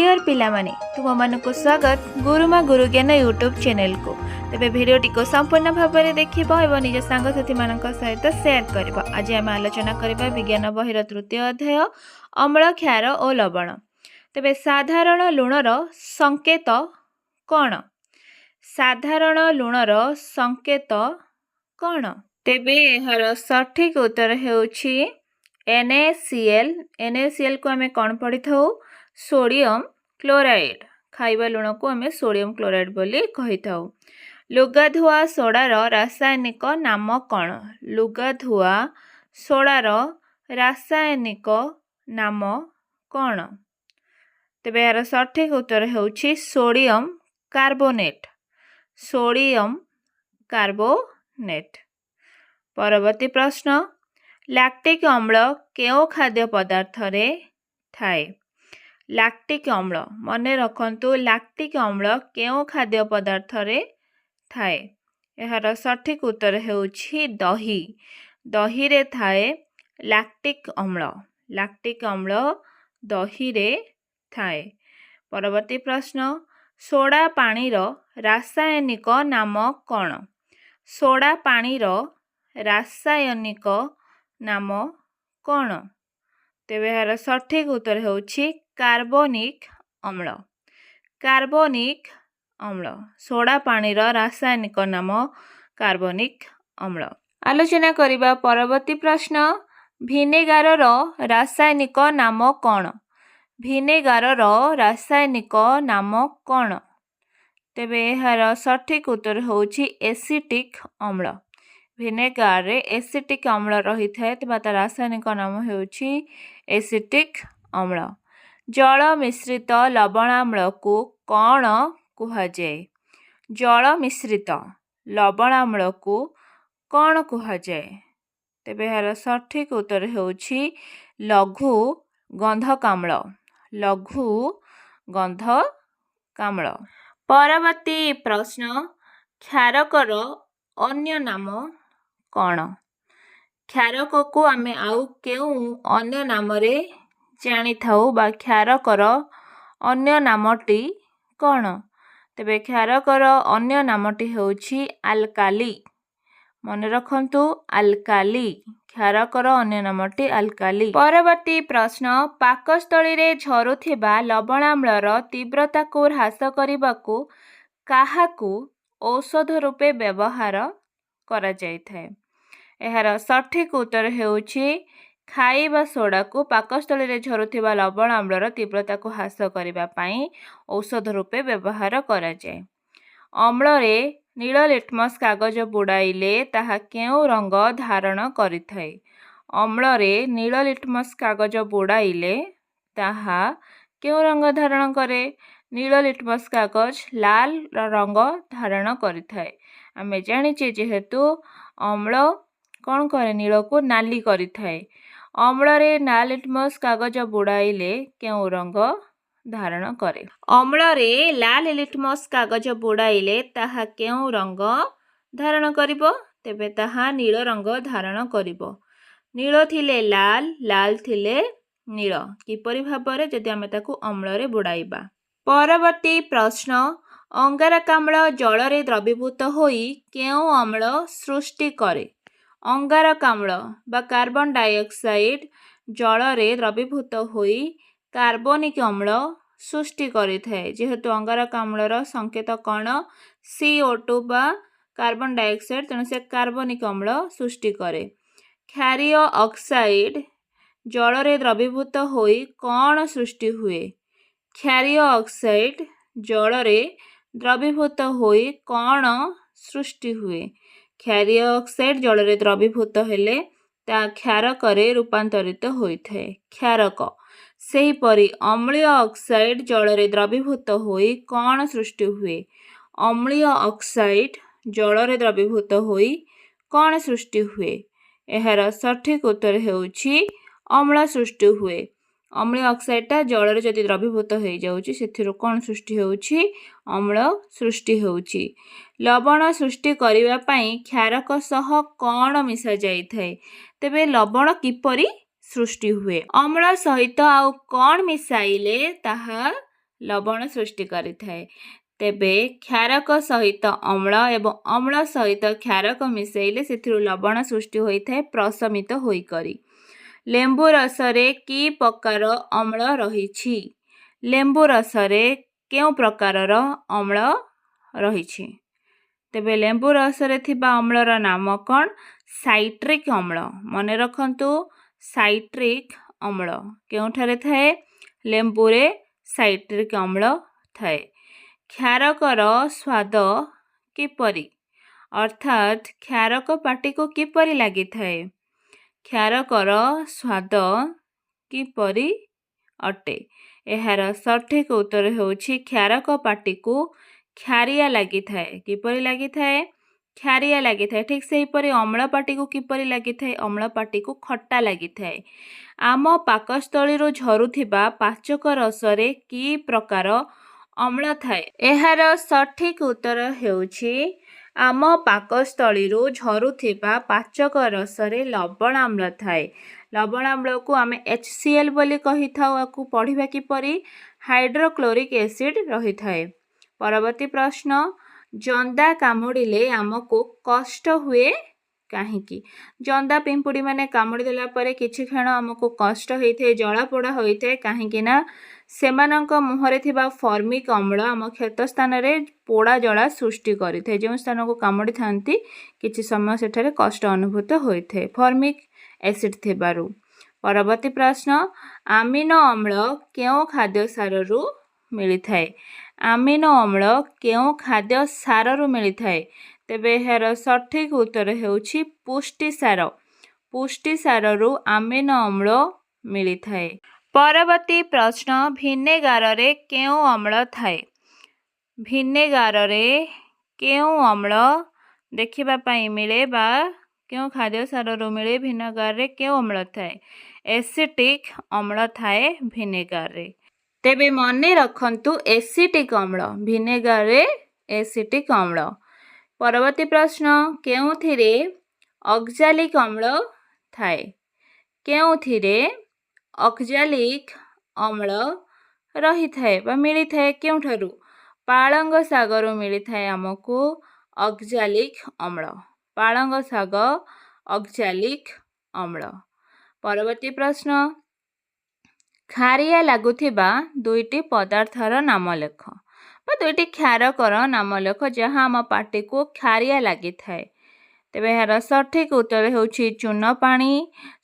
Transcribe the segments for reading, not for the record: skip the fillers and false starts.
Dear पिलामाने तुम मानक स्वागत गुरुमा गुरुज्ञान यूट्यूब चैनल को। तेबे भिडियोटी को संपूर्ण भाव में देखिब और निज सांगसाथी मान सहित शेयर कर। आज आम आलोचना करबा विज्ञान बहिर तृतीय अध्याय अम्ल क्षार और लवण। तेबे साधारण लुणर संकेत कौन? साधारण लुणर संकेत कौन? तेबे यार सठिक उत्तर हेउछि NaCl। NaCl को आमे कौन पढ़ी था? Sodium chloride. खाइबा लुण को आमे सोडियम क्लोराइड बोली कही था। लुगाधुआ सोडार रासायनिक नाम कौन? लुगाधुआ सोडार रासायनिक नाम कौन? तेबे यार सठिक उत्तर हेउछि सोडियम कार्बोनेट। Sodium carbonate. परवर्ती प्रश्न, लैक्टिक अम्ल केओ खाद्य पदार्थ रे थाए? लैक्टिक अम्ल मने रखंतु, लैक्टिक अम्ल केओ खाद्य पदार्थ रे थाए? एहार सठिक उत्तर हेउछि दही। दही रे थाए लैक्टिक अम्ल। लैक्टिक अम्ल दही रे थाए। परवर्ती प्रश्न, सोडा पानीर रासायनिक नाम कौन? सोडा पानीर रासायनिक नाम कौन? तेबे यार सठिक उत्तर हेउछि कार्बनिक अम्ल। कार्बनिक अम्ल। सोडा पानीर रासायनिक नाम कार्बनिक अम्ल। आलोचना करिबा परवर्ती प्रश्न, भिनेगारर रासायनिक नाम कौन? भिनेगारर रासायनिक नाम कौन? तेबे यार सठिक उत्तर हेउछि एसिटिक अम्ल। भिनेगार रे एसिटिक अम्ल रही थाए, तेबा तार रासायनिक नाम हेउछि एसिटिक अम्ल। जल मिश्रित लवणाम्ल को कौन कुहाଯାଏ? जल मिश्रित लवणाम्ल को कौन कुहाଯାଏ? तेबे यार सठिक उत्तर हेउछि लघु गंधकाम्ल। लघु गंधकाम्ल। परवर्ती प्रश्न, क्षारकर अन्य नाम कौन? क्षारक को आमे आउ केउ अन्य नाम रे जानी थाउ बा क्षारकर अन्य नामटी कौन? तेबे क्षारकर अन्य नामटी हेउछि आल्काली। मन रखंतु आल्काली। क्षारकर अन्य नामटी आल्काली। परवर्ती प्रश्न, पाकस्थली रे झरुथिबा लवणाम्लर तीव्रता को ह्रास करिबाकू काहाकू औषध रूपे व्यवहार करा जायथाय? एहार सठिक उत्तर हेउछि खाइबा सोडा को पाकस्थली रे झरुथिबा लवणाम्लर तीव्रता को ह्रास करिबा पई औषध रूपे व्यवहार करा जाय। अम्ल रे नील लिटमस कागज बुडाइले ताहा केउ रंग धारण करिथाय? अम्ल रे नील लिटमस कागज बुडाइले ताहा केउ रंग धारण करे? नील लिटमस कागज लाल रंग धारण करिथाय। आमे जानिचे जेहेतु अम्ल कौन करे? नील को नाली करिथाय। अम्ल रे लाल लिटमस कागज बुडाइले केउ रंग धारण करे? अम्ल रे लाल लिटमस कागज बुडाइले ताहा केउ रंग धारण करिबो? तेबे ताहा नील रंग धारण करिबो। नील थिले लाल, लाल थिले नील। किपरि भाबरे जदि आमे ताकू अम्ल रे बुडाइबा। परवर्ती प्रश्न, अंगारकाम्ल जल रे द्रवीभूत होई केउ अम्ल सृष्टि करे? अंगारकाम्ल बा कार्बन डाइऑक्साइड जल रे द्रवीभूत होई कार्बनिक अम्ल सृष्टि करिथाय। जेहेतु अंगारकाम्लर संकेत कौन? CO2 बा कार्बन डाइऑक्साइड, तेणु से कार्बनिक अम्ल सृष्टि करे। क्षारीय ऑक्साइड जल रे द्रवीभूत होई कौन सृष्टि हुए? क्षारीय ऑक्साइड जल रे द्रवीभूत होई कौन सृष्टि हुए? क्षारीय ऑक्साइड जल रे द्रवीभूत हेले ता क्षारक रे रूपांतरित होइथाय। क्षारक। सेहीपरि अम्लीय ऑक्साइड जल रे द्रवीभूत होई कौन सृष्टि हुए? अम्लीय ऑक्साइड जल रे द्रवीभूत होई कौन सृष्टि हुए? एहार सठिक उत्तर हेउछि अम्ल सृष्टि हुए। अम्लीय ऑक्साइडटा जल रे जदि द्रवीभूत हो जाउछि सेथिरु कौन सृष्टि हेउछि? अम्ल सृष्टि हेउछि। लवण सृष्टि करिबा पई क्षारक सह कौन मिसा जाइथाय? तेबे लवण किपरि सृष्टि हुए? अम्ल सहित आउ कौन मिसाइले ताहा ଲବଣ ସୃଷ୍ଟି କରିଥାଏ। ତେବେ କ୍ଷାରକ ସହିତ ଅମ୍ଳ ଏବଂ ଅମ୍ଳ ସହିତ କ୍ଷାରକ ମିଶାଇଲେ ସେଥିରୁ ଲବଣ ସୃଷ୍ଟି ହୋଇଥାଏ ପ୍ରଶମିତ ହୋଇକରି। ଲେମ୍ବୁ ରସରେ କି ପ୍ରକାର ଅମ୍ଳ ରହିଛି? ଲେମ୍ବୁ ରସରେ କେଉଁ ପ୍ରକାରର ଅମ୍ଳ ରହିଛି? ତେବେ ଲେମ୍ବୁ ରସରେ ଥିବା ଅମ୍ଳର ନାମ କ'ଣ? ସାଇଟ୍ରିକ୍ ଅମ୍ଳ। ମନେ ରଖନ୍ତୁ, ସାଇଟ୍ରିକ୍ ଅମ୍ଳ କେଉଁଠାରେ ଥାଏ? ଲେମ୍ବୁରେ ସାଇଟ୍ରିକ୍ ଅମ୍ଳ ଥାଏ। କ୍ଷାରକର ସ୍ୱାଦ କିପରି? ଅର୍ଥାତ୍ କ୍ଷାରକ ପାଟିକୁ କିପରି ଲାଗିଥାଏ? କ୍ଷାରକର ସ୍ୱାଦ କିପରି ଅଟେ? ଏହାର ସଠିକ୍ ଉତ୍ତର ହେଉଛି କ୍ଷାରକ ପାଟିକୁ କ୍ଷାରିଆ ଲାଗିଥାଏ। କିପରି ଲାଗିଥାଏ? କ୍ଷାରିଆ ଲାଗିଥାଏ। ଠିକ୍ ସେହିପରି ଅମ୍ଳ ପାଟିକୁ କିପରି ଲାଗିଥାଏ? ଅମ୍ଳ ପାଟିକୁ ଖଟା ଲାଗିଥାଏ। ଆମ ପାକସ୍ଥଳୀରୁ ଝରୁଥିବା ପାଚକ ରସରେ କି ପ୍ରକାର ଅମ୍ଳ ଥାଏ? ଏହାର ସଠିକ୍ ଉତ୍ତର ହେଉଛି ଆମ ପାକସ୍ଥଳୀରୁ ଝରୁଥିବା ପାଚକ ରସରେ ଲବଣାମ୍ଳ ଥାଏ। ଲବଣାମ୍ଳକୁ ଆମେ HCl ବୋଲି କହିଥାଉ। ଆକୁ ପଢ଼ିବା କିପରି? ହାଇଡ୍ରୋକ୍ଲୋରିକ୍ ଏସିଡ୍ ରହିଥାଏ। ପରବର୍ତ୍ତୀ ପ୍ରଶ୍ନ, ଜନ୍ଦା କାମୁଡ଼ିଲେ ଆମକୁ କଷ୍ଟ ହୁଏ କାହିଁକି? ଜନ୍ଦା ପିମ୍ପୁଡ଼ି ମାନେ କାମୁଡ଼ି ଦେଲା ପରେ କିଛି କ୍ଷଣ ଆମକୁ କଷ୍ଟ ହୋଇଥାଏ, ଜଳାପୋଡ଼ା ହୋଇଥାଏ। କାହିଁକି ନା ସେମାନଙ୍କ ମୁହଁରେ ଥିବା ଫର୍ମିକ୍ ଅମ୍ଳ ଆମ କ୍ଷତ ସ୍ଥାନରେ ପୋଡ଼ା ଜଳା ସୃଷ୍ଟି କରିଥାଏ। ଯେଉଁ ସ୍ଥାନକୁ କାମୁଡ଼ିଥାନ୍ତି କିଛି ସମୟ ସେଠାରେ କଷ୍ଟ ଅନୁଭୂତ ହୋଇଥାଏ ଫର୍ମିକ୍ ଏସିଡ୍ ଥିବାରୁ। ପରବର୍ତ୍ତୀ ପ୍ରଶ୍ନ, ଆମିନୋ ଅମ୍ଳ କେଉଁ ଖାଦ୍ୟ ସାରରୁ ମିଳିଥାଏ? ଆମିନୋ ଅମ୍ଳ କେଉଁ ଖାଦ୍ୟ ସାରରୁ ମିଳିଥାଏ? ତେବେ ଏହାର ସଠିକ୍ ଉତ୍ତର ହେଉଛି ପୁଷ୍ଟିସାର। ପୁଷ୍ଟିସାରରୁ ଆମିନୋ ଅମ୍ଳ ମିଳିଥାଏ। ପରବର୍ତ୍ତୀ ପ୍ରଶ୍ନ, ଭିନେଗାରରେ କେଉଁ ଅମ୍ଳ ଥାଏ? ଭିନେଗାରରେ କେଉଁ ଅମ୍ଳ ଦେଖିବା ପାଇଁ ମିଳେ ବା କେଉଁ ଖାଦ୍ୟ ସାରରୁ ମିଳେ? ଭିନେଗାରରେ କେଉଁ ଅମ୍ଳ ଥାଏ? ଏସିଟିକ୍ ଅମ୍ଳ ଥାଏ ଭିନେଗାରରେ। ତେବେ ମନେ ରଖନ୍ତୁ, ଏସିଟିକ୍ ଅମ୍ଳ। ଭିନେଗାରରେ ଏସିଟିକ୍ ଅମ୍ଳ। ପରବର୍ତ୍ତୀ ପ୍ରଶ୍ନ, କେଉଁଥିରେ ଅକ୍ଜାଲିକ୍ ଅମ୍ଳ ଥାଏ? କେଉଁଥିରେ ଅକ୍ଜାଲିକ୍ ଅମ୍ଳ ରହିଥାଏ ବା ମିଳିଥାଏ? କେଉଁଠାରୁ? ପାଳଙ୍ଗ ଶାଗରୁ ମିଳିଥାଏ ଆମକୁ ଅକ୍ଜାଲିକ୍ ଅମ୍ଳ। ପାଳଙ୍ଗ ଶାଗ ଅକ୍ଜାଲିକ୍ ଅମ୍ଳ। ପରବର୍ତ୍ତୀ ପ୍ରଶ୍ନ, ଖାରିଆ ଲାଗୁଥିବା ଦୁଇଟି ପଦାର୍ଥର ନାମ ଲେଖ ବା ଦୁଇଟି କ୍ଷାରକର ନାମ ଲେଖ ଯାହା ଆମ ପାଟିକୁ ଖାରିଆ ଲାଗିଥାଏ। ତେବେ ଏହାର ସଠିକ୍ ଉତ୍ତର ହେଉଛି ଚୂନ ପାଣି,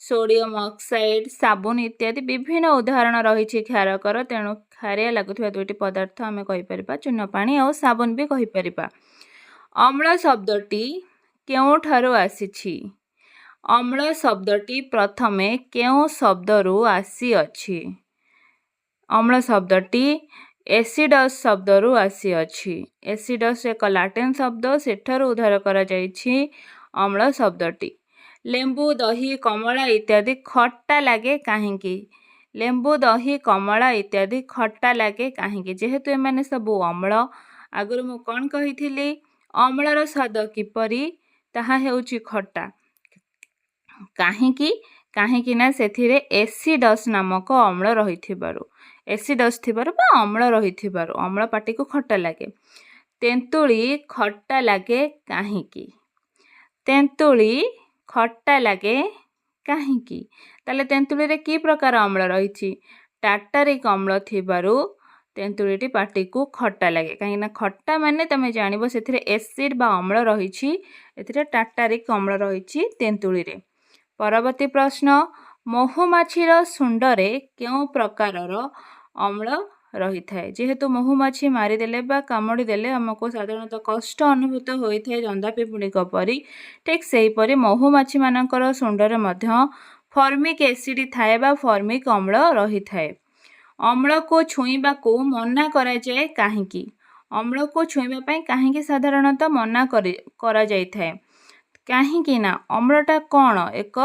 ସୋଡ଼ିୟମ ଅକ୍ସାଇଡ୍, ସାବୁନ ଇତ୍ୟାଦି ବିଭିନ୍ନ ଉଦାହରଣ ରହିଛି କ୍ଷାରକର। ତେଣୁ ଖାରିଆ ଲାଗୁଥିବା ଦୁଇଟି ପଦାର୍ଥ ଆମେ କହିପାରିବା ଚୂନ ପାଣି ଆଉ ସାବୁନ ବି କହିପାରିବା। ଅମ୍ଳ ଶବ୍ଦଟି କେଉଁଠାରୁ ଆସିଛି? ଅମ୍ଳ ଶବ୍ଦଟି ପ୍ରଥମେ କେଉଁ ଶବ୍ଦରୁ ଆସିଅଛି? ଅମ୍ଳ ଶବ୍ଦଟି ଏସିଡସ୍ ଶବ୍ଦରୁ ଆସିଅଛି। ଏସିଡସ୍ ଏକ ଲାଟିନ୍ ଶବ୍ଦ, ସେଠାରୁ ଉଦ୍ଧାର କରାଯାଇଛି ଅମ୍ଳ ଶବ୍ଦଟି। ଲେମ୍ବୁ, ଦହି, କମଳା ଇତ୍ୟାଦି ଖଟା ଲାଗେ କାହିଁକି? ଲେମ୍ବୁ, ଦହି, କମଳା ଇତ୍ୟାଦି ଖଟା ଲାଗେ କାହିଁକି? ଯେହେତୁ ଏମାନେ ସବୁ ଅମ୍ଳ। ଆଗରୁ ମୁଁ କ'ଣ କହିଥିଲି? ଅମ୍ଳର ସ୍ୱାଦ କିପରି? ତାହା ହେଉଛି ଖଟା। କାହିଁକି? କାହିଁକି ନା ସେଥିରେ ଏସିଡସ୍ ନାମକ ଅମ୍ଳ ରହିଥିବାରୁ, ଏସିଡସ୍ ଥିବାରୁ ବା ଅମ୍ଳ ରହିଥିବାରୁ ଅମ୍ଳ ପାଟିକୁ ଖଟା ଲାଗେ। ତେନ୍ତୁଳି ଖଟା ଲାଗେ କାହିଁକି? ତେନ୍ତୁଳି ଖଟା ଲାଗେ କାହିଁକି? ତାହେଲେ ତେନ୍ତୁଳିରେ କି ପ୍ରକାର ଅମ୍ଳ ରହିଛି? ଟାର୍ଟାରିକ୍ ଅମ୍ଳ ଥିବାରୁ ତେନ୍ତୁଳିଟି ପାଟିକୁ ଖଟା ଲାଗେ। କାହିଁକିନା ଖଟା ମାନେ ତମେ ଜାଣିବ ସେଥିରେ ଏସିଡ୍ ବା ଅମ୍ଳ ରହିଛି। ଏଥିରେ ଟାର୍ଟାରିକ୍ ଅମ୍ଳ ରହିଛି ତେନ୍ତୁଳିରେ। ପରବର୍ତ୍ତୀ ପ୍ରଶ୍ନ, ମହୁମାଛିର ଶୁଣ୍ଡରେ କେଉଁ ପ୍ରକାରର ଅମ୍ଳ ରହିଥାଏ? ଯେହେତୁ ମହୁମାଛି ମାରିଦେଲେ ବା କାମୁଡ଼ି ଦେଲେ ଆମକୁ ସାଧାରଣତଃ କଷ୍ଟ ଅନୁଭୂତ ହୋଇଥାଏ ଜନ୍ଦା ପିମ୍ପୁଡ଼ିଙ୍କ ପରି। ଠିକ୍ ସେହିପରି ମହୁମାଛିମାନଙ୍କର ଶୁଣ୍ଡରେ ମଧ୍ୟ ଫର୍ମିକ୍ ଏସିଡ୍ ଥାଏ ବା ଫର୍ମିକ୍ ଅମ୍ଳ ରହିଥାଏ। ଅମ୍ଳକୁ ଛୁଇଁବାକୁ ମନା କରାଯାଏ କାହିଁକି? ଅମ୍ଳକୁ ଛୁଇଁବା ପାଇଁ କାହିଁକି ସାଧାରଣତଃ ମନା କରାଯାଇଥାଏ? କାହିଁକି ନା ଅମ୍ଳଟା କ'ଣ? ଏକ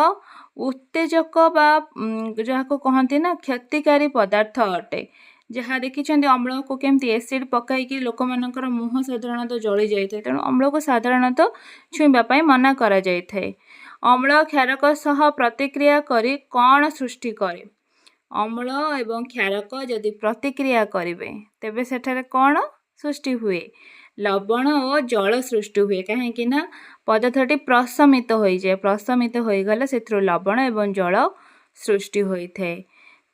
ଉତ୍ତେଜକ ବା ଯାହାକୁ କହନ୍ତି ନା କ୍ଷତିକାରୀ ପଦାର୍ଥ ଅଟେ। ଯାହା ଦେଖିଛନ୍ତି ଅମ୍ଳକୁ କେମିତି ଏସିଡ୍ ପକାଇକି ଲୋକମାନଙ୍କର ମୁହଁ ସାଧାରଣତଃ ଜଳି ଯାଇଥାଏ। ତେଣୁ ଅମ୍ଳକୁ ସାଧାରଣତଃ ଛୁଇଁବା ପାଇଁ ମନା କରାଯାଇଥାଏ। ଅମ୍ଳ କ୍ଷାରକ ସହ ପ୍ରତିକ୍ରିୟା କରି କ'ଣ ସୃଷ୍ଟି କରେ? ଅମ୍ଳ ଏବଂ କ୍ଷାରକ ଯଦି ପ୍ରତିକ୍ରିୟା କରିବେ ତେବେ ସେଠାରେ କ'ଣ ସୃଷ୍ଟି ହୁଏ? ଲବଣ ଓ ଜଳ ସୃଷ୍ଟି ହୁଏ। କାହିଁକି ନା ପଦାର୍ଥଟି ପ୍ରଶମିତ ହୋଇଯାଏ। ପ୍ରଶମିତ ହୋଇଗଲେ ସେଥିରୁ ଲବଣ ଏବଂ ଜଳ ସୃଷ୍ଟି ହୋଇଥାଏ।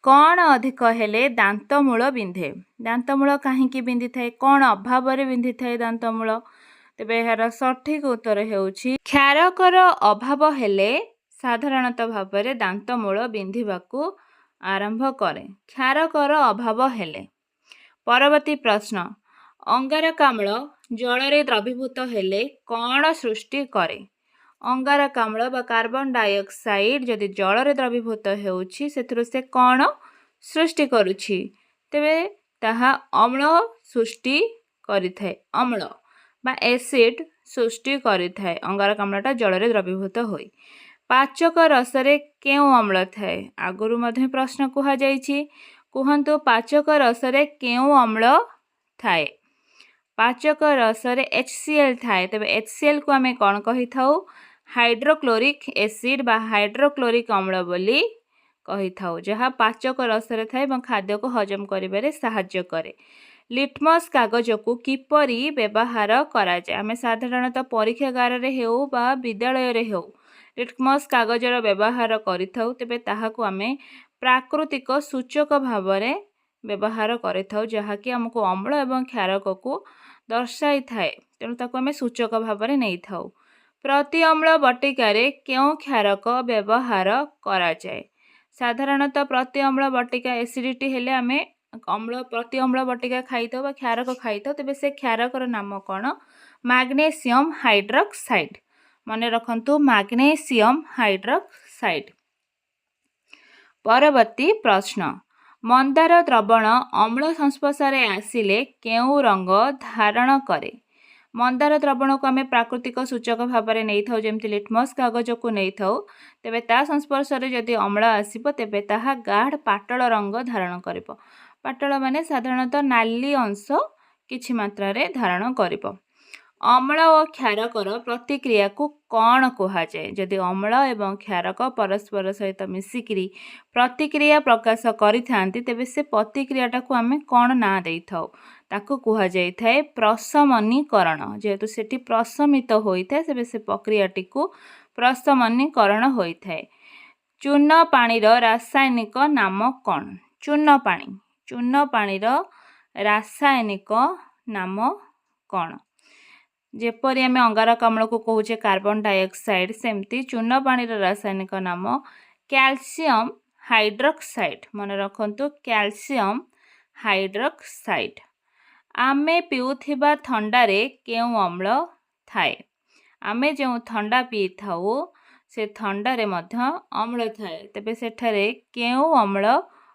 କ'ଣ ଅଧିକ ହେଲେ ଦାନ୍ତମୂଳ ବିନ୍ଧେ? ଦାନ୍ତମୂଳ କାହିଁକି ବିନ୍ଧିଥାଏ? କ'ଣ ଅଭାବରେ ବିନ୍ଧିଥାଏ ଦାନ୍ତମୂଳ? ତେବେ ଏହାର ସଠିକ ଉତ୍ତର ହେଉଛି କ୍ଷାରକର ଅଭାବ ହେଲେ ସାଧାରଣତଃ ଭାବରେ ଦାନ୍ତମୂଳ ବିନ୍ଧିବାକୁ ଆରମ୍ଭ କରେ। କ୍ଷାରକର ଅଭାବ ହେଲେ। ପରବର୍ତ୍ତୀ ପ୍ରଶ୍ନ, ଅଙ୍ଗାରକାମ୍ଳ ଜଳରେ ଦ୍ରବୀଭୂତ ହେଲେ କ'ଣ ସୃଷ୍ଟି କରେ? ଅଙ୍ଗାରକାମ୍ଳ ବା କାର୍ବନ ଡାଇଅକ୍ସାଇଡ୍ ଯଦି ଜଳରେ ଦ୍ରବୀଭୂତ ହେଉଛି ସେଥିରୁ ସେ କ'ଣ ସୃଷ୍ଟି କରୁଛି? ତେବେ ତାହା ଅମ୍ଳ ସୃଷ୍ଟି କରିଥାଏ। ଅମ୍ଳ ବା ଏସିଡ୍ ସୃଷ୍ଟି କରିଥାଏ ଅଙ୍ଗାରକାମ୍ଳଟା ଜଳରେ ଦ୍ରବୀଭୂତ ହୋଇ। ପାଚକ ରସରେ କେଉଁ ଅମ୍ଳ ଥାଏ? ଆଗରୁ ମଧ୍ୟ ପ୍ରଶ୍ନ କୁହାଯାଇଛି। କୁହନ୍ତୁ ପାଚକ ରସରେ କେଉଁ ଅମ୍ଳ ଥାଏ? ପାଚକ ରସରେ HCl ଥାଏ। ତେବେ HClକୁ ଆମେ କ'ଣ କହିଥାଉ? ହାଇଡ୍ରୋକ୍ଲୋରିକ୍ ଏସିଡ୍ ବା ହାଇଡ୍ରୋକ୍ଲୋରିକ୍ ଅମ୍ଳ ବୋଲି କହିଥାଉ, ଯାହା ପାଚକ ରସରେ ଥାଏ ଏବଂ ଖାଦ୍ୟକୁ ହଜମ କରିବାରେ ସାହାଯ୍ୟ କରେ। ଲିଟମସ୍ କାଗଜକୁ କିପରି ବ୍ୟବହାର କରାଯାଏ? ଆମେ ସାଧାରଣତଃ ପରୀକ୍ଷାଗାରରେ ହେଉ ବା ବିଦ୍ୟାଳୟରେ ହେଉ ଲିଟମସ୍ କାଗଜର ବ୍ୟବହାର କରିଥାଉ। ତେବେ ତାହାକୁ ଆମେ ପ୍ରାକୃତିକ ସୂଚକ ଭାବରେ ବ୍ୟବହାର କରିଥାଉ, ଯାହାକି ଆମକୁ ଅମ୍ଳ ଏବଂ କ୍ଷାରକକୁ ଦର୍ଶାଇଥାଏ। ତେଣୁ ତାକୁ ଆମେ ସୂଚକ ଭାବରେ ନେଇଥାଉ। ପ୍ରତି ଅମ୍ଳ ବଟିକାରେ କେଉଁ କ୍ଷାରକ ବ୍ୟବହାର କରାଯାଏ? ସାଧାରଣତଃ ପ୍ରତି ଅମ୍ଳ ବଟିକା ଏସିଡିଟି ହେଲେ ଆମେ ପ୍ରତି ଅମ୍ଳ ବଟିକା ଖାଇଥାଉ ବା କ୍ଷାରକ ଖାଇଥାଉ। ତେବେ ସେ କ୍ଷାରକର ନାମ କ'ଣ? Magnesium hydroxide. ମନେ ରଖନ୍ତୁ ମାଗ୍ନେସିୟମ୍ ହାଇଡ୍ରକ୍ସାଇଡ୍। ପରବର୍ତ୍ତୀ ପ୍ରଶ୍ନ, ମନ୍ଦାର ଦ୍ରବଣ ଅମ୍ଳ ସଂସ୍ପର୍ଶରେ ଆସିଲେ କେଉଁ ରଙ୍ଗ ଧାରଣ କରେ? ମନ୍ଦାର ଦ୍ରବଣକୁ ଆମେ ପ୍ରାକୃତିକ ସୂଚକ ଭାବରେ ନେଇଥାଉ, ଯେମିତି ଲିଟମସ୍ କାଗଜକୁ ନେଇଥାଉ। ତେବେ ତା ସଂସ୍ପର୍ଶରେ ଯଦି ଅମ୍ଳ ଆସିବ ତେବେ ତାହା ଗାଢ଼ ପାଟଳ ରଙ୍ଗ ଧାରଣ କରିବ। ପାଟଳ ମାନେ ସାଧାରଣତଃ ନାଲି ଅଂଶ କିଛି ମାତ୍ରାରେ ଧାରଣ କରିବ। ଅମ୍ଳ ଓ କ୍ଷାରକର ପ୍ରତିକ୍ରିୟାକୁ କ'ଣ କୁହାଯାଏ? ଯଦି ଅମ୍ଳ ଏବଂ କ୍ଷାରକ ପରସ୍ପର ସହିତ ମିଶିକିରି ପ୍ରତିକ୍ରିୟା ପ୍ରକାଶ କରିଥାନ୍ତି ତେବେ ସେ ପ୍ରତିକ୍ରିୟାଟାକୁ ଆମେ କ'ଣ ନାଁ ଦେଇଥାଉ? ତାକୁ କୁହାଯାଇଥାଏ ପ୍ରଶମନୀକରଣ। ଯେହେତୁ ସେଠି ପ୍ରଶମିତ ହୋଇଥାଏ ତେବେ ସେ ପ୍ରକ୍ରିୟାଟିକୁ ପ୍ରଶମନୀକରଣ ହୋଇଥାଏ। ଚୂନ ପାଣିର ରାସାୟନିକ ନାମ କ'ଣ? ଚୂନ ପାଣିର ରାସାୟନିକ ନାମ କ'ଣ? ଯେପରି ଆମେ ଅଙ୍ଗାରକାମ୍ଳକୁ କହୁଛେ କାର୍ବନ ଡାଇଅକ୍ସାଇଡ୍, ସେମିତି ଚୂନ ପାଣିର ରାସାୟନିକ ନାମ କ୍ୟାଲସିୟମ୍ ହାଇଡ୍ରକ୍ସାଇଡ୍। ମନେ ରଖନ୍ତୁ କ୍ୟାଲସିୟମ୍ ହାଇଡ୍ରକ୍ସାଇଡ୍। ଆମେ ପିଉଥିବା ଥଣ୍ଡାରେ କେଉଁ ଅମ୍ଳ ଥାଏ? ଆମେ ଯେଉଁ ଥଣ୍ଡା ପିଇଥାଉ ସେ ଥଣ୍ଡାରେ ମଧ୍ୟ ଅମ୍ଳ ଥାଏ। ତେବେ ସେଠାରେ କେଉଁ ଅମ୍ଳ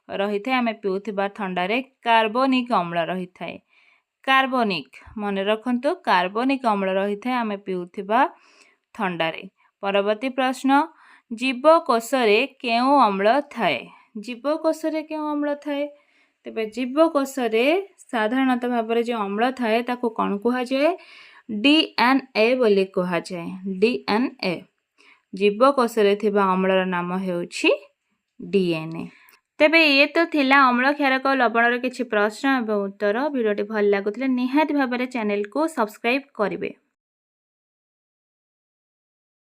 ରହିଥାଏ? ଆମେ ପିଉଥିବା ଥଣ୍ଡାରେ କାର୍ବୋନିକ୍ ଅମ୍ଳ ରହିଥାଏ। କାର୍ବୋନିକ୍, ମନେ ରଖନ୍ତୁ କାର୍ବୋନିକ୍ ଅମ୍ଳ ରହିଥାଏ ଆମେ ପିଉଥିବା ଥଣ୍ଡାରେ। ପରବର୍ତ୍ତୀ ପ୍ରଶ୍ନ, ଜୀବକୋଷରେ କେଉଁ ଅମ୍ଳ ଥାଏ? ଜୀବକୋଷରେ କେଉଁ ଅମ୍ଳ ଥାଏ? ତେବେ ଜୀବକୋଷରେ ସାଧାରଣତଃ ଭାବରେ ଯେଉଁ ଅମ୍ଳ ଥାଏ ତାକୁ କ'ଣ କୁହାଯାଏ? DNA ବୋଲି କୁହାଯାଏ। DNA। ଜୀବକୋଷରେ ଥିବା ଅମ୍ଳର ନାମ ହେଉଛି DNA। ତେବେ ଇଏ ତ ଥିଲା ଅମ୍ଳ, କ୍ଷାରକ ଓ ଲବଣର କିଛି ପ୍ରଶ୍ନ ଏବଂ ଉତ୍ତର। ଭିଡ଼ିଓଟି ଭଲ ଲାଗୁଥିଲେ ନିହାତି ଭାବରେ ଚ୍ୟାନେଲକୁ ସବସ୍କ୍ରାଇବ୍ କରିବେ।